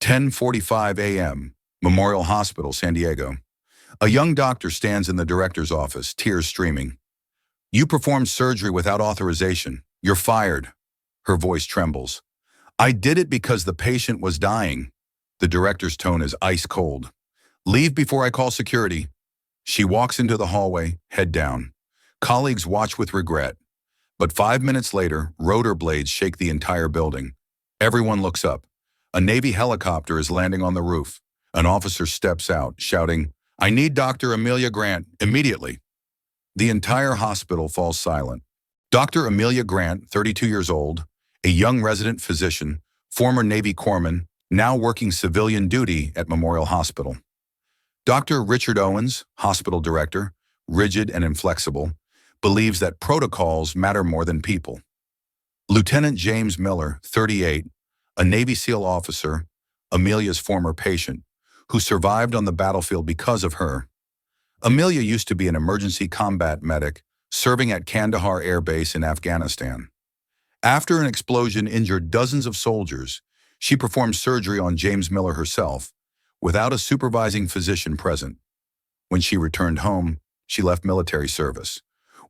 10:45 a.m., Memorial Hospital, San Diego. A young doctor stands in the director's office, tears streaming. "You performed surgery without authorization. You're fired." Her voice trembles. "I did it because the patient was dying." The director's tone is ice cold. "Leave before I call security." She walks into the hallway, head down. Colleagues watch with regret. But 5 minutes later, rotor blades shake the entire building. Everyone looks up. A Navy helicopter is landing on the roof. An officer steps out, shouting, "I need Dr. Amelia Grant, immediately." The entire hospital falls silent. Dr. Amelia Grant, 32 years old, a young resident physician, former Navy corpsman, now working civilian duty at Memorial Hospital. Dr. Richard Owens, hospital director, rigid and inflexible, believes that protocols matter more than people. Lieutenant James Miller, 38, a Navy SEAL officer, Amelia's former patient, who survived on the battlefield because of her. Amelia used to be an emergency combat medic serving at Kandahar Air Base in Afghanistan. After an explosion injured dozens of soldiers, she performed surgery on James Miller herself, without a supervising physician present. When she returned home, she left military service,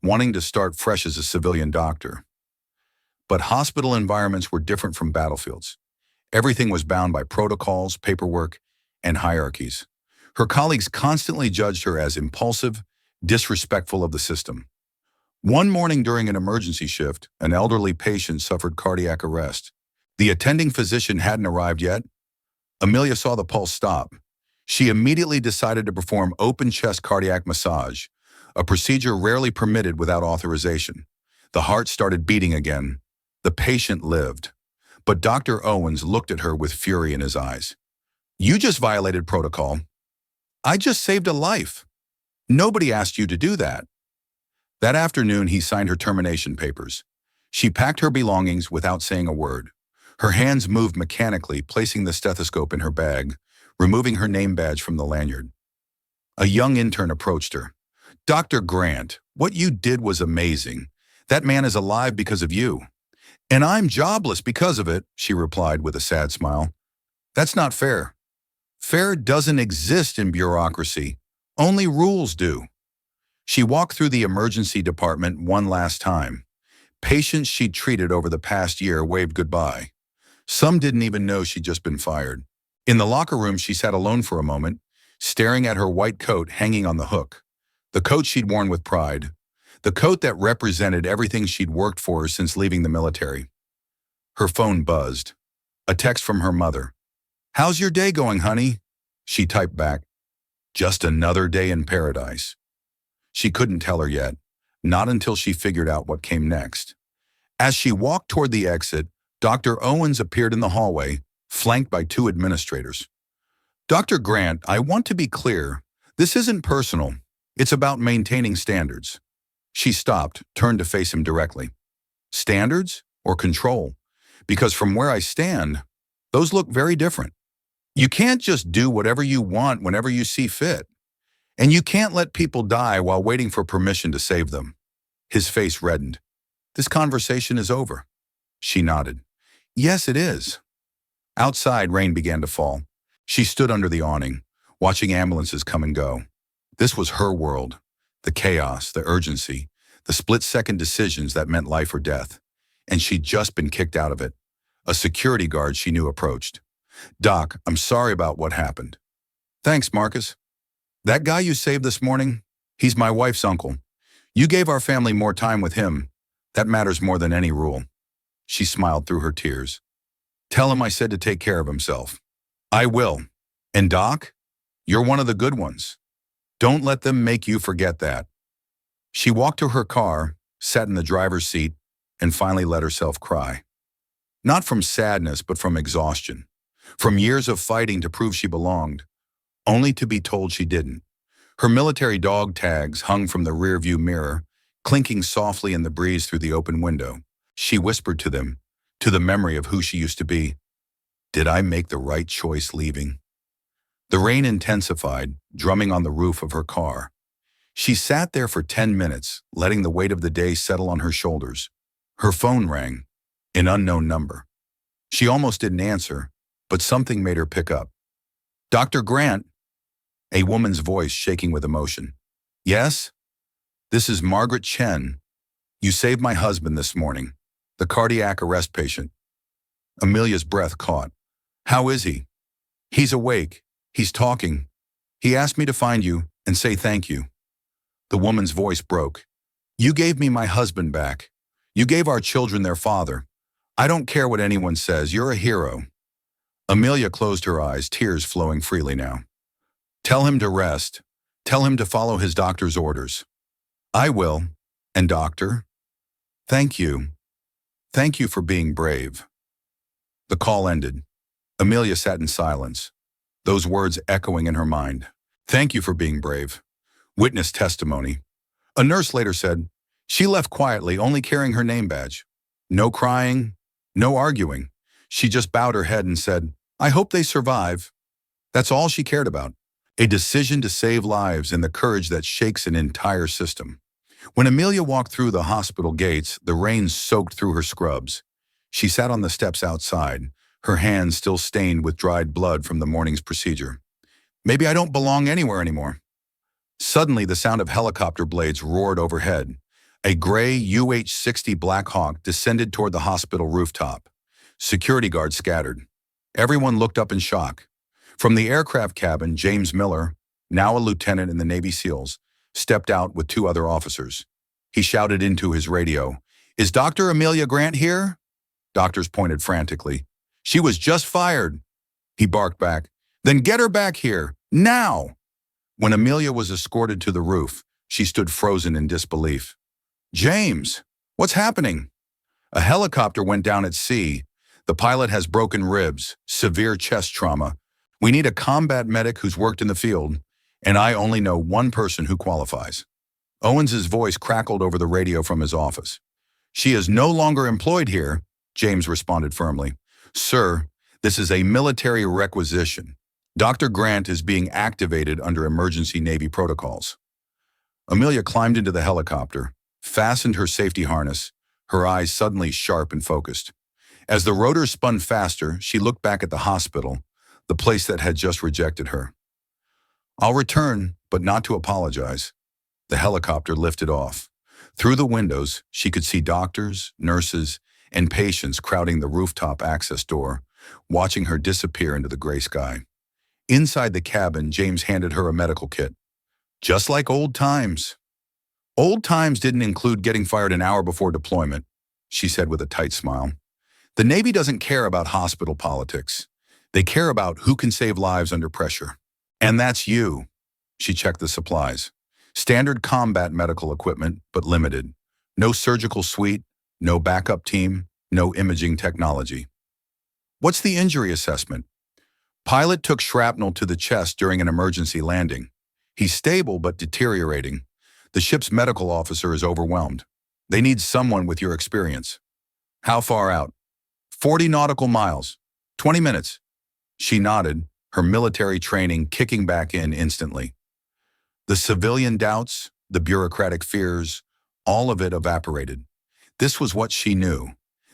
wanting to start fresh as a civilian doctor. But hospital environments were different from battlefields. Everything was bound by protocols, paperwork, and hierarchies. Her colleagues constantly judged her as impulsive, disrespectful of the system. One morning during an emergency shift, an elderly patient suffered cardiac arrest. The attending physician hadn't arrived yet. Amelia saw the pulse stop. She immediately decided to perform open-chest cardiac massage, a procedure rarely permitted without authorization. The heart started beating again. The patient lived. But Dr. Owens looked at her with fury in his eyes. "You just violated protocol. I just saved a life. Nobody asked you to do that." That afternoon, he signed her termination papers. She packed her belongings without saying a word. Her hands moved mechanically, placing the stethoscope in her bag, removing her name badge from the lanyard. A young intern approached her. "Dr. Grant, what you did was amazing. That man is alive because of you." "And I'm jobless because of it," she replied with a sad smile. "That's not fair. Fair doesn't exist in bureaucracy. Only rules do." She walked through the emergency department one last time. Patients she'd treated over the past year waved goodbye. Some didn't even know she'd just been fired. In the locker room, she sat alone for a moment, staring at her white coat hanging on the hook. The coat she'd worn with pride. The coat that represented everything she'd worked for since leaving the military. Her phone buzzed. A text from her mother. "How's your day going, honey?" She typed back, "Just another day in paradise." She couldn't tell her yet, not until she figured out what came next. As she walked toward the exit, Dr. Owens appeared in the hallway, flanked by two administrators. "Dr. Grant, I want to be clear. This isn't personal. It's about maintaining standards." She stopped, turned to face him directly. "Standards or control? Because from where I stand, those look very different. You can't just do whatever you want whenever you see fit. And you can't let people die while waiting for permission to save them." His face reddened. "This conversation is over." She nodded. "Yes, it is." Outside, rain began to fall. She stood under the awning, watching ambulances come and go. This was her world. The chaos, the urgency, the split-second decisions that meant life or death. And she'd just been kicked out of it. A security guard she knew approached. "Doc, I'm sorry about what happened." "Thanks, Marcus. That guy you saved this morning, he's my wife's uncle. You gave our family more time with him. That matters more than any rule." She smiled through her tears. "Tell him I said to take care of himself." "I will. And Doc, you're one of the good ones. Don't let them make you forget that." She walked to her car, sat in the driver's seat, and finally let herself cry. Not from sadness, but from exhaustion. From years of fighting to prove she belonged, only to be told she didn't. Her military dog tags hung from the rearview mirror, clinking softly in the breeze through the open window. She whispered to them, to the memory of who she used to be. Did I make the right choice leaving? The rain intensified, drumming on the roof of her car. She sat there for 10 minutes, letting the weight of the day settle on her shoulders. Her phone rang, an unknown number. She almost didn't answer, but something made her pick up. Dr. Grant, a woman's voice shaking with emotion. Yes? This is Margaret Chen. You saved my husband this morning, the cardiac arrest patient. Amelia's breath caught. How is he? He's awake. He's talking. He asked me to find you and say thank you. The woman's voice broke. You gave me my husband back. You gave our children their father. I don't care what anyone says, you're a hero. Amelia closed her eyes, tears flowing freely now. Tell him to rest. Tell him to follow his doctor's orders. I will. And doctor? Thank you. Thank you for being brave. The call ended. Amelia sat in silence, those words echoing in her mind. Thank you for being brave. Witness testimony. A nurse later said, she left quietly, only carrying her name badge. No crying, no arguing. She just bowed her head and said, I hope they survive. That's all she cared about. A decision to save lives and the courage that shakes an entire system. When Amelia walked through the hospital gates, the rain soaked through her scrubs. She sat on the steps outside, her hands still stained with dried blood from the morning's procedure. Maybe I don't belong anywhere anymore. Suddenly, the sound of helicopter blades roared overhead. A gray UH-60 Black Hawk descended toward the hospital rooftop. Security guards scattered. Everyone looked up in shock. From the aircraft cabin, James Miller, now a lieutenant in the Navy SEALs, stepped out with two other officers. He shouted into his radio, Is Dr. Amelia Grant here? Doctors pointed frantically. She was just fired. He barked back, Then get her back here, now! When Amelia was escorted to the roof, she stood frozen in disbelief. James, what's happening? A helicopter went down at sea. The pilot has broken ribs, severe chest trauma. We need a combat medic who's worked in the field, and I only know one person who qualifies. Owens's voice crackled over the radio from his office. She is no longer employed here, James responded firmly. Sir, this is a military requisition. Dr. Grant is being activated under emergency Navy protocols. Amelia climbed into the helicopter, fastened her safety harness, her eyes suddenly sharp and focused. As the rotors spun faster, she looked back at the hospital, the place that had just rejected her. I'll return, but not to apologize. The helicopter lifted off. Through the windows, she could see doctors, nurses, and patients crowding the rooftop access door, watching her disappear into the gray sky. Inside the cabin, James handed her a medical kit. Just like old times. Old times didn't include getting fired an hour before deployment, she said with a tight smile. The Navy doesn't care about hospital politics. They care about who can save lives under pressure. And that's you. She checked the supplies. Standard combat medical equipment, but limited. No surgical suite, no backup team, no imaging technology. What's the injury assessment? Pilot took shrapnel to the chest during an emergency landing. He's stable but deteriorating. The ship's medical officer is overwhelmed. They need someone with your experience. How far out? 40 nautical miles. 20 minutes. She nodded, her military training kicking back in instantly. The civilian doubts, the bureaucratic fears, all of it evaporated. This was what she knew.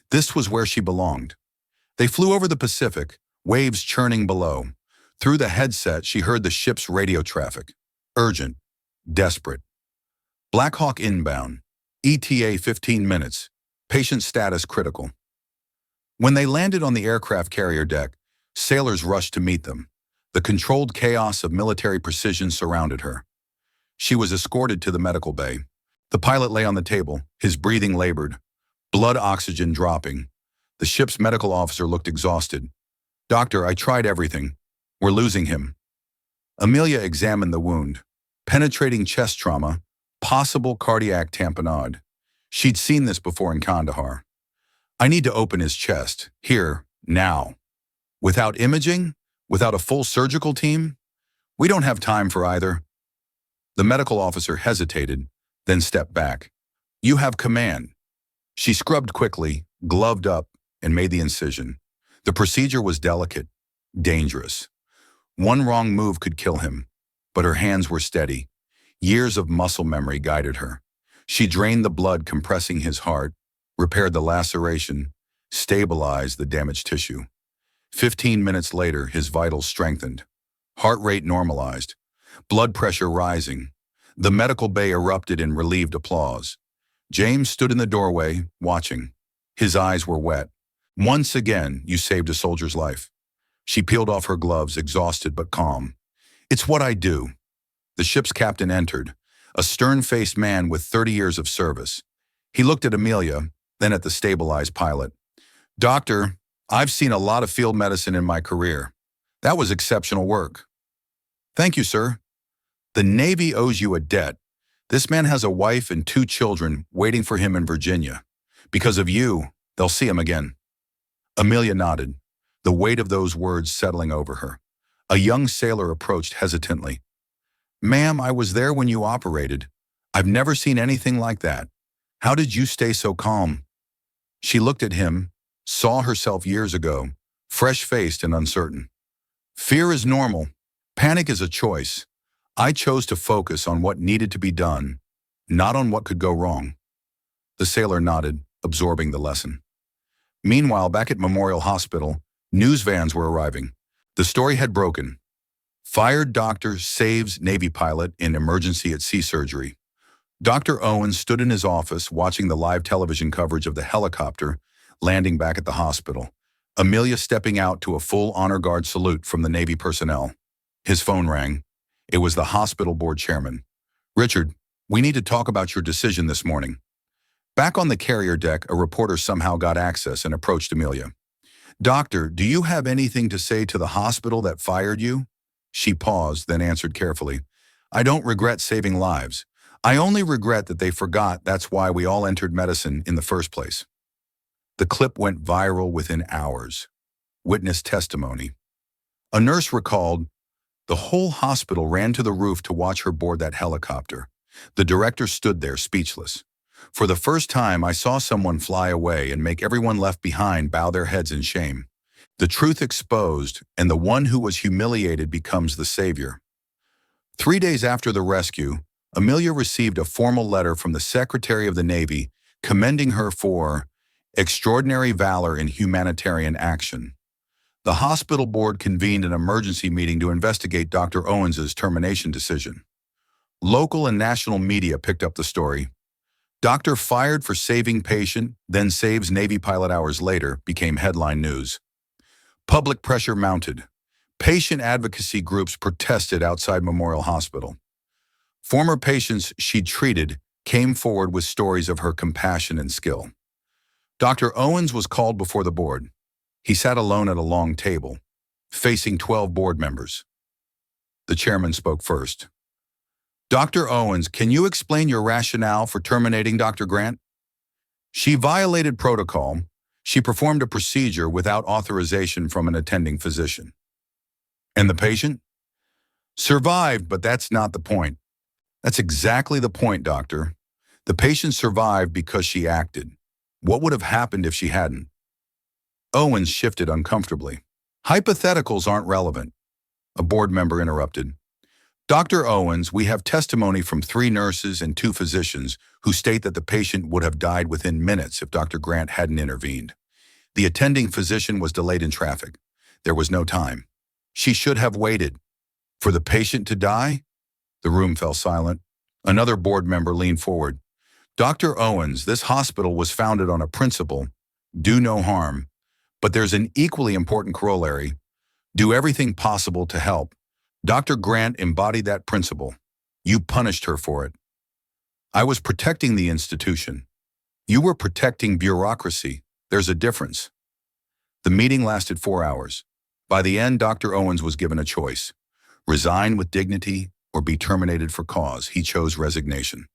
This was where she belonged. They flew over the Pacific, waves churning below. Through the headset, she heard the ship's radio traffic. Urgent. Desperate. Black Hawk inbound. ETA 15 minutes. Patient status critical. When they landed on the aircraft carrier deck, sailors rushed to meet them. The controlled chaos of military precision surrounded her. She was escorted to the medical bay. The pilot lay on the table, his breathing labored, blood oxygen dropping. The ship's medical officer looked exhausted. Doctor, I tried everything. We're losing him. Amelia examined the wound. Penetrating chest trauma, possible cardiac tamponade. She'd seen this before in Kandahar. I need to open his chest, here, now. Without imaging? Without a full surgical team? We don't have time for either. The medical officer hesitated, then stepped back. You have command. She scrubbed quickly, gloved up, and made the incision. The procedure was delicate, dangerous. One wrong move could kill him, but her hands were steady. Years of muscle memory guided her. She drained the blood compressing his heart, repaired the laceration, stabilized the damaged tissue. 15 minutes later, his vitals strengthened. Heart rate normalized. Blood pressure rising. The medical bay erupted in relieved applause. James stood in the doorway, watching. His eyes were wet. Once again, you saved a soldier's life. She peeled off her gloves, exhausted but calm. It's what I do. The ship's captain entered, a stern-faced man with 30 years of service. He looked at Amelia, then at the stabilized pilot. Doctor, I've seen a lot of field medicine in my career. That was exceptional work. Thank you, sir. The Navy owes you a debt. This man has a wife and 2 children waiting for him in Virginia. Because of you, they'll see him again. Amelia nodded, the weight of those words settling over her. A young sailor approached hesitantly. Ma'am, I was there when you operated. I've never seen anything like that. How did you stay so calm? She looked at him, saw herself years ago, fresh-faced and uncertain. Fear is normal. Panic is a choice. I chose to focus on what needed to be done, not on what could go wrong. The sailor nodded, absorbing the lesson. Meanwhile, back at Memorial Hospital, news vans were arriving. The story had broken. Fired doctor saves Navy pilot in emergency at sea surgery. Dr. Owens stood in his office watching the live television coverage of the helicopter landing back at the hospital. Amelia stepping out to a full honor guard salute from the Navy personnel. His phone rang. It was the hospital board chairman. Richard, we need to talk about your decision this morning. Back on the carrier deck, a reporter somehow got access and approached Amelia. Doctor, do you have anything to say to the hospital that fired you? She paused, then answered carefully. I don't regret saving lives. I only regret that they forgot that's why we all entered medicine in the first place. The clip went viral within hours. Witness testimony. A nurse recalled, the whole hospital ran to the roof to watch her board that helicopter. The director stood there speechless. For the first time, I saw someone fly away and make everyone left behind bow their heads in shame. The truth exposed, and the one who was humiliated becomes the savior. 3 days after the rescue, Amelia received a formal letter from the Secretary of the Navy commending her for extraordinary valor in humanitarian action. The hospital board convened an emergency meeting to investigate Dr. Owens's termination decision. Local and national media picked up the story. Doctor fired for saving patient, then saves Navy pilot hours later, became headline news. Public pressure mounted. Patient advocacy groups protested outside Memorial Hospital. Former patients she'd treated came forward with stories of her compassion and skill. Dr. Owens was called before the board. He sat alone at a long table, facing 12 board members. The chairman spoke first. Dr. Owens, can you explain your rationale for terminating Dr. Grant? She violated protocol. She performed a procedure without authorization from an attending physician. And the patient? Survived, but that's not the point. That's exactly the point, doctor. The patient survived because she acted. What would have happened if she hadn't? Owens shifted uncomfortably. Hypotheticals aren't relevant. A board member interrupted. Dr. Owens, we have testimony from 3 nurses and 2 physicians who state that the patient would have died within minutes if Dr. Grant hadn't intervened. The attending physician was delayed in traffic. There was no time. She should have waited. For the patient to die? The room fell silent. Another board member leaned forward. Dr. Owens, this hospital was founded on a principle, do no harm. But there's an equally important corollary. Do everything possible to help. Dr. Grant embodied that principle. You punished her for it. I was protecting the institution. You were protecting bureaucracy. There's a difference. The meeting lasted 4 hours. By the end, Dr. Owens was given a choice. Resign with dignity or be terminated for cause. He chose resignation.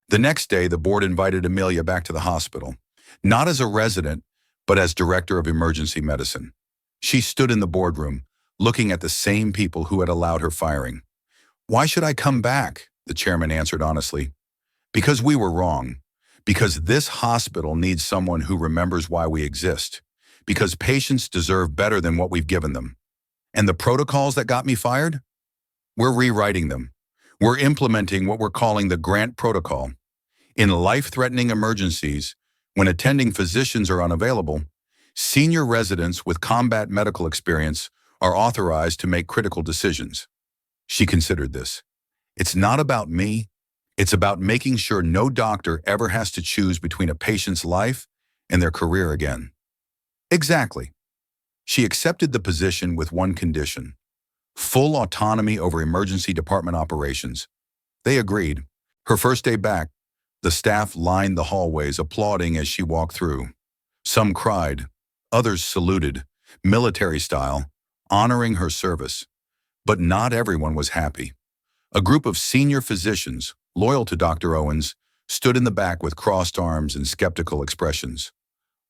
The next day, the board invited Amelia back to the hospital, not as a resident, but as director of emergency medicine. She stood in the boardroom, looking at the same people who had allowed her firing. Why should I come back? The chairman answered honestly. Because we were wrong. Because this hospital needs someone who remembers why we exist. Because patients deserve better than what we've given them. And the protocols that got me fired? We're rewriting them. We're implementing what we're calling the Grant Protocol. In life-threatening emergencies, when attending physicians are unavailable, Senior residents with combat medical experience are authorized to make critical decisions. She considered this. It's not about me. It's about making sure no doctor ever has to choose between a patient's life and their career again. Exactly. She accepted the position with one condition: full autonomy over emergency department operations. They agreed. Her first day back, the staff lined the hallways applauding as she walked through. Some cried, others saluted, military style, honoring her service. But not everyone was happy. A group of senior physicians, loyal to Dr. Owens, stood in the back with crossed arms and skeptical expressions.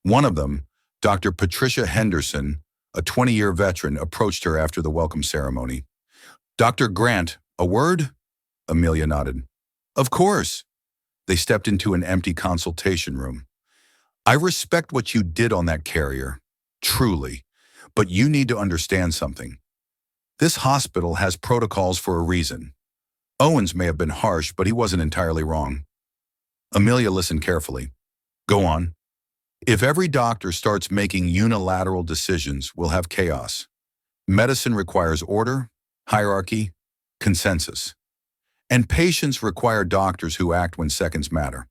One of them, Dr. Patricia Henderson, a 20-year veteran, approached her after the welcome ceremony. "Dr. Grant, a word?" Amelia nodded. "Of course." They stepped into an empty consultation room. "I respect what you did on that carrier, truly, but you need to understand something. This hospital has protocols for a reason. Owens may have been harsh, but he wasn't entirely wrong." Amelia listened carefully. "Go on." "If every doctor starts making unilateral decisions, we'll have chaos. Medicine requires order, hierarchy, consensus. And patients require doctors who act when seconds matter."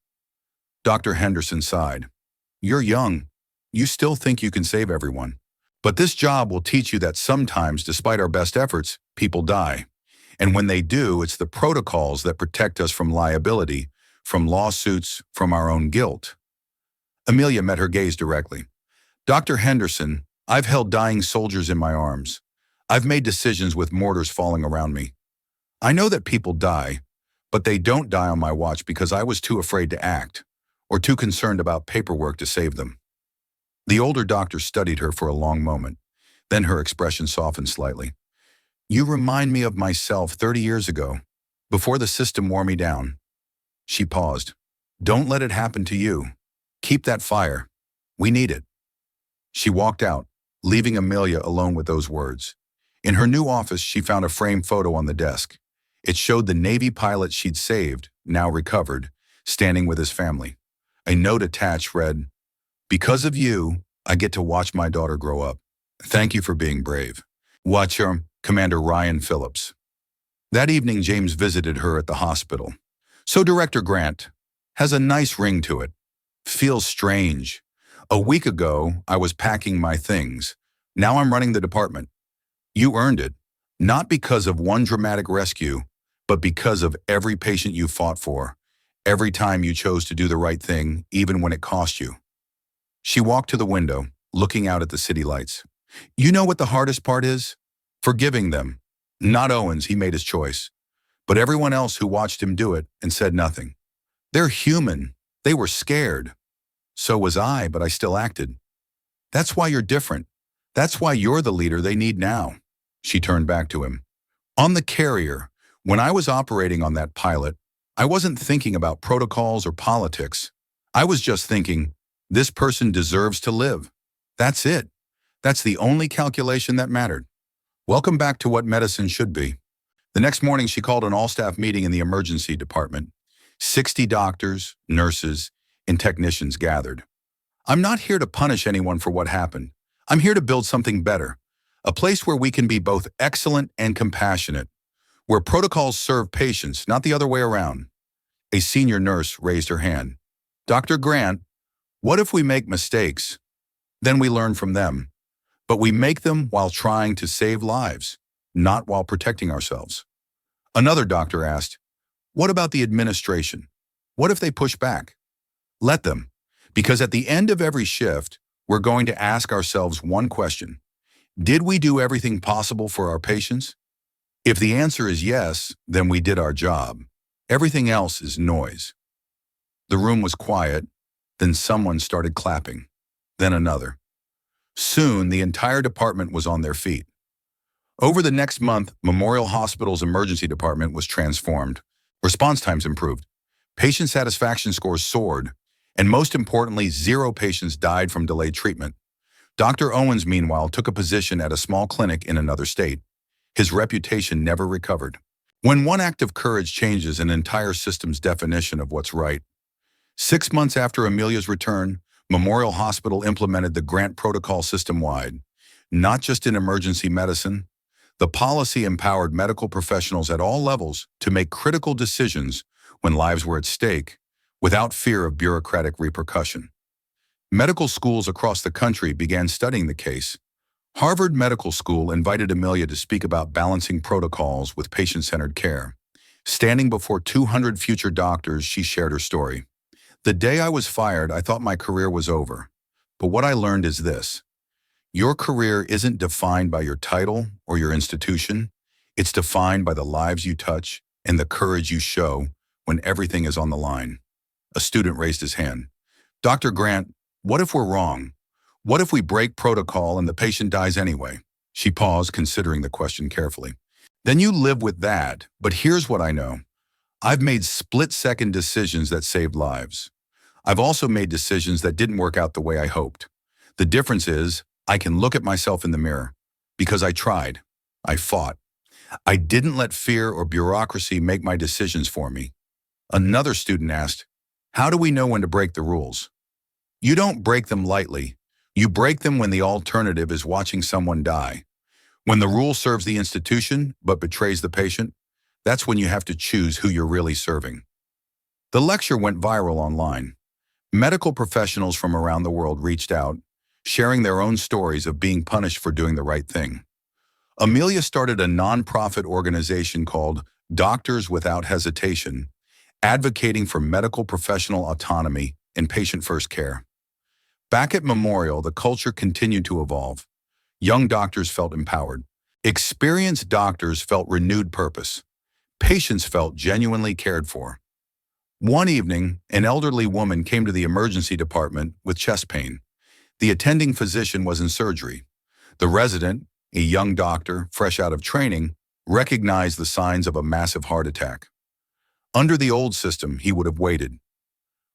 Dr. Henderson sighed. "You're young. You still think you can save everyone. But this job will teach you that sometimes, despite our best efforts, people die. And when they do, it's the protocols that protect us from liability, from lawsuits, from our own guilt." Amelia met her gaze directly. "Dr. Henderson, I've held dying soldiers in my arms. I've made decisions with mortars falling around me. I know that people die, but they don't die on my watch because I was too afraid to act, or too concerned about paperwork to save them." The older doctor studied her for a long moment. Then her expression softened slightly. "You remind me of myself 30 years ago, before the system wore me down." She paused. "Don't let it happen to you. Keep that fire. We need it." She walked out, leaving Amelia alone with those words. In her new office, she found a framed photo on the desk. It showed the Navy pilot she'd saved, now recovered, standing with his family. A note attached read, "Because of you, I get to watch my daughter grow up. Thank you for being brave. Watch her, Commander Ryan Phillips." That evening, James visited her at the hospital. "So Director Grant has a nice ring to it. Feels strange. A week ago, I was packing my things. Now I'm running the department. You earned it, not because of one dramatic rescue, but because of every patient you fought for, every time you chose to do the right thing, even when it cost you." She walked to the window, looking out at the city lights. "You know what the hardest part is? Forgiving them. Not Owens, he made his choice, but everyone else who watched him do it and said nothing. They're human. They were scared. So was I, but I still acted. That's why you're different. That's why you're the leader they need now." She turned back to him. "On the carrier, when I was operating on that pilot, I wasn't thinking about protocols or politics. I was just thinking, this person deserves to live. That's it. That's the only calculation that mattered. Welcome back to what medicine should be." The next morning, she called an all-staff meeting in the emergency department. 60 doctors, nurses, and technicians gathered. "I'm not here to punish anyone for what happened. I'm here to build something better. A place where we can be both excellent and compassionate, where protocols serve patients, not the other way around." A senior nurse raised her hand. "Dr. Grant, what if we make mistakes? Then we learn from them. But we make them while trying to save lives, not while protecting ourselves." Another doctor asked, "What about the administration? What if they push back?" "Let them, because at the end of every shift, we're going to ask ourselves one question. Did we do everything possible for our patients? If the answer is yes, then we did our job. Everything else is noise." The room was quiet, then someone started clapping, then another. Soon, the entire department was on their feet. Over the next month, Memorial Hospital's emergency department was transformed. Response times improved. Patient satisfaction scores soared, and most importantly, 0 patients died from delayed treatment. Dr. Owens, meanwhile, took a position at a small clinic in another state. His reputation never recovered. When one act of courage changes an entire system's definition of what's right. 6 months after Amelia's return, Memorial Hospital implemented the Grant Protocol system-wide, not just in emergency medicine. The policy empowered medical professionals at all levels to make critical decisions when lives were at stake, without fear of bureaucratic repercussion. Medical schools across the country began studying the case. Harvard Medical School invited Amelia to speak about balancing protocols with patient-centered care. Standing before 200 future doctors, she shared her story. "The day I was fired, I thought my career was over. But what I learned is this: your career isn't defined by your title or your institution. It's defined by the lives you touch and the courage you show when everything is on the line." A student raised his hand. "Dr. Grant, what if we're wrong? What if we break protocol and the patient dies anyway?" She paused, considering the question carefully. "Then you live with that, but here's what I know. I've made split-second decisions that saved lives. I've also made decisions that didn't work out the way I hoped. The difference is I can look at myself in the mirror because I tried. I fought. I didn't let fear or bureaucracy make my decisions for me." Another student asked, "How do we know when to break the rules?" "You don't break them lightly. You break them when the alternative is watching someone die. When the rule serves the institution but betrays the patient, that's when you have to choose who you're really serving." The lecture went viral online. Medical professionals from around the world reached out, sharing their own stories of being punished for doing the right thing. Amelia started a nonprofit organization called Doctors Without Hesitation, advocating for medical professional autonomy and patient-first care. Back at Memorial, the culture continued to evolve. Young doctors felt empowered. Experienced doctors felt renewed purpose. Patients felt genuinely cared for. One evening, an elderly woman came to the emergency department with chest pain. The attending physician was in surgery. The resident, a young doctor fresh out of training, recognized the signs of a massive heart attack. Under the old system, he would have waited.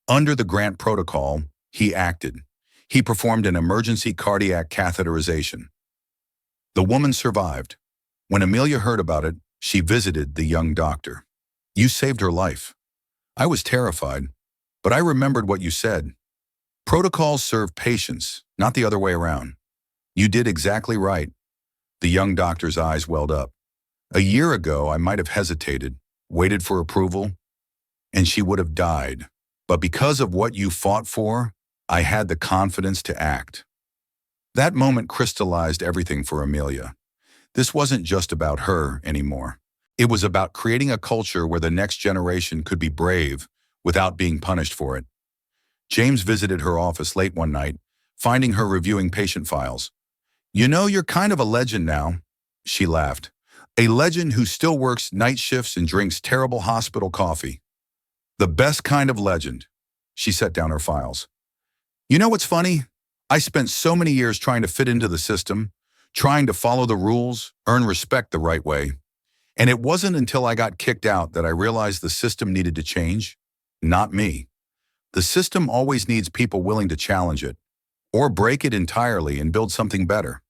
Under the Grant Protocol, he acted. He performed an emergency cardiac catheterization. The woman survived. When Amelia heard about it, she visited the young doctor. "You saved her life. I was terrified, but I remembered what you said. Protocols serve patients, not the other way around. You did exactly right." The young doctor's eyes welled up. "A year ago, I might have hesitated, waited for approval, and she would have died. But because of what you fought for, I had the confidence to act." That moment crystallized everything for Amelia. This wasn't just about her anymore. It was about creating a culture where the next generation could be brave without being punished for it. James visited her office late one night, finding her reviewing patient files. "You know, you're kind of a legend now," she laughed. "A legend who still works night shifts and drinks terrible hospital coffee." "The best kind of legend." She set down her files. "You know what's funny? I spent so many years trying to fit into the system, trying to follow the rules, earn respect the right way. And it wasn't until I got kicked out that I realized the system needed to change, not me. The system always needs people willing to challenge it, or break it entirely and build something better."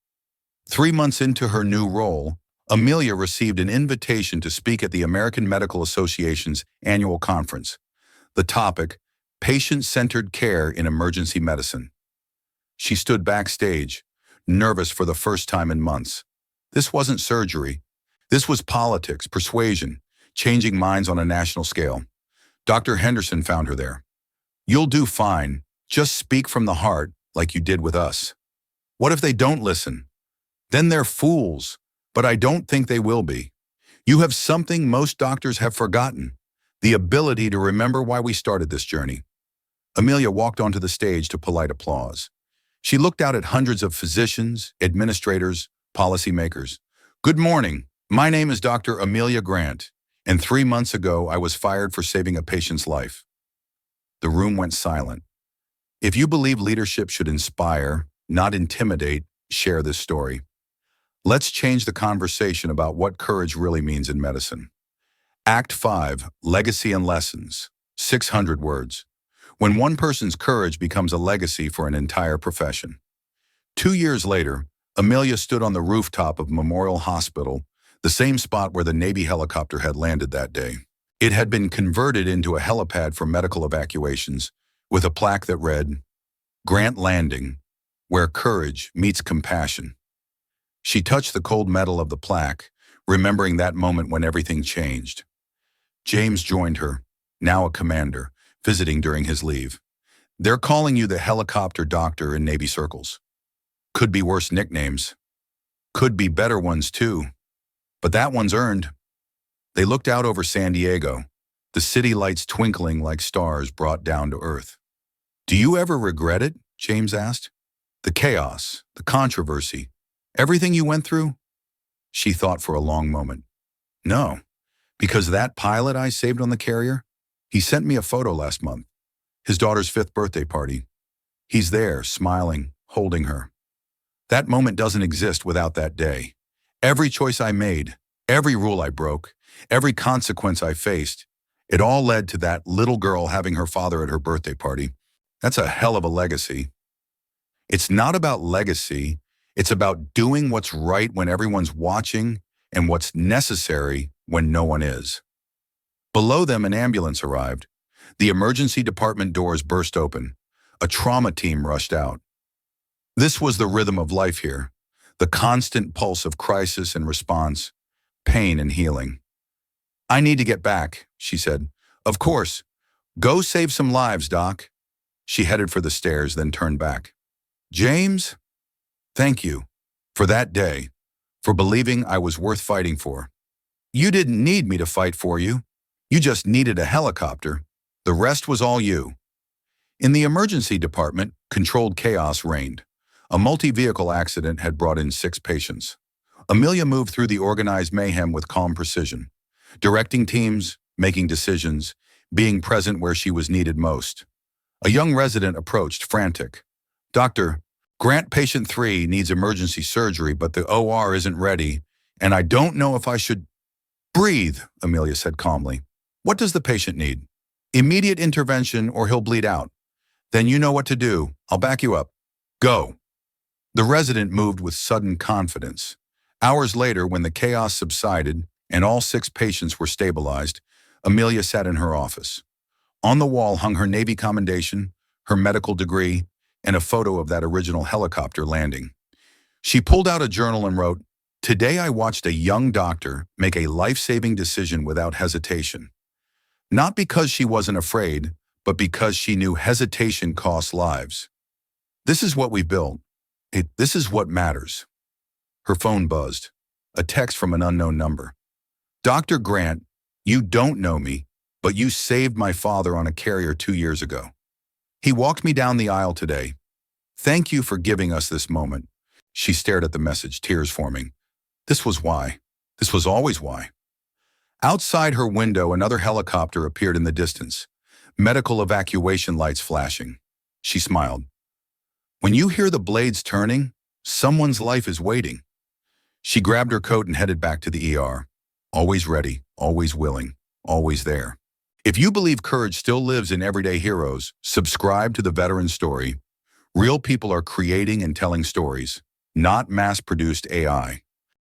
3 months into her new role, Amelia received an invitation to speak at the American Medical Association's annual conference. The topic, Patient-Centered Care in Emergency Medicine. She stood backstage, nervous for the first time in months. This wasn't surgery. This was politics, persuasion, changing minds on a national scale. Dr. Henderson found her there. "You'll do fine. Just speak from the heart like you did with us." "What if they don't listen?" "Then they're fools, but I don't think they will be. You have something most doctors have forgotten, the ability to remember why we started this journey." Amelia walked onto the stage to polite applause. She looked out at hundreds of physicians, administrators, policymakers. "Good morning. My name is Dr. Amelia Grant, and 3 months ago I was fired for saving a patient's life." The room went silent. If you believe leadership should inspire, not intimidate, share this story. Let's change the conversation about what courage really means in medicine. Act 5, Legacy and Lessons, 600 words. When one person's courage becomes a legacy for an entire profession. 2 years later, Amelia stood on the rooftop of Memorial Hospital, the same spot where the Navy helicopter had landed that day. It had been converted into a helipad for medical evacuations, with a plaque that read, Grant Landing, where courage meets compassion. She touched the cold metal of the plaque, remembering that moment when everything changed. James joined her, now a commander, visiting during his leave. They're calling you the helicopter doctor in Navy circles. Could be worse nicknames. Could be better ones too. But that one's earned. They looked out over San Diego, the city lights twinkling like stars brought down to earth. Do you ever regret it? James asked. The chaos, the controversy, everything you went through? She thought for a long moment. No, because that pilot I saved on the carrier, he sent me a photo last month. His daughter's 5th birthday party. He's there, smiling, holding her. That moment doesn't exist without that day. Every choice I made, every rule I broke, every consequence I faced, it all led to that little girl having her father at her birthday party. That's a hell of a legacy. It's not about legacy. It's about doing what's right when everyone's watching and what's necessary when no one is. Below them, an ambulance arrived. The emergency department doors burst open. A trauma team rushed out. This was the rhythm of life here, the constant pulse of crisis and response, pain and healing. I need to get back, she said. Of course. Go save some lives, Doc. She headed for the stairs, then turned back. James, thank you for that day, for believing I was worth fighting for. You didn't need me to fight for you. You just needed a helicopter. The rest was all you. In the emergency department, controlled chaos reigned. A multi-vehicle accident had brought in 6 patients. Amelia moved through the organized mayhem with calm precision, directing teams, making decisions, being present where she was needed most. A young resident approached, frantic. Doctor, Grant patient 3 needs emergency surgery, but the OR isn't ready, and I don't know if I should... Breathe, Amelia said calmly. What does the patient need? Immediate intervention or he'll bleed out. Then you know what to do. I'll back you up. Go. The resident moved with sudden confidence. Hours later, when the chaos subsided and all 6 patients were stabilized, Amelia sat in her office. On the wall hung her Navy commendation, her medical degree, and a photo of that original helicopter landing. She pulled out a journal and wrote, "Today I watched a young doctor make a life-saving decision without hesitation. Not because she wasn't afraid, but because she knew hesitation costs lives. This is what we built. This is what matters." Her phone buzzed. A text from an unknown number. Dr. Grant, you don't know me, but you saved my father on a carrier 2 years ago. He walked me down the aisle today. Thank you for giving us this moment. She stared at the message, tears forming. This was why. This was always why. Outside her window, another helicopter appeared in the distance, medical evacuation lights flashing. She smiled. When you hear the blades turning, someone's life is waiting. She grabbed her coat and headed back to the ER. Always ready, always willing, always there. If you believe courage still lives in everyday heroes, subscribe to The Veteran Story. Real people are creating and telling stories, not mass-produced AI.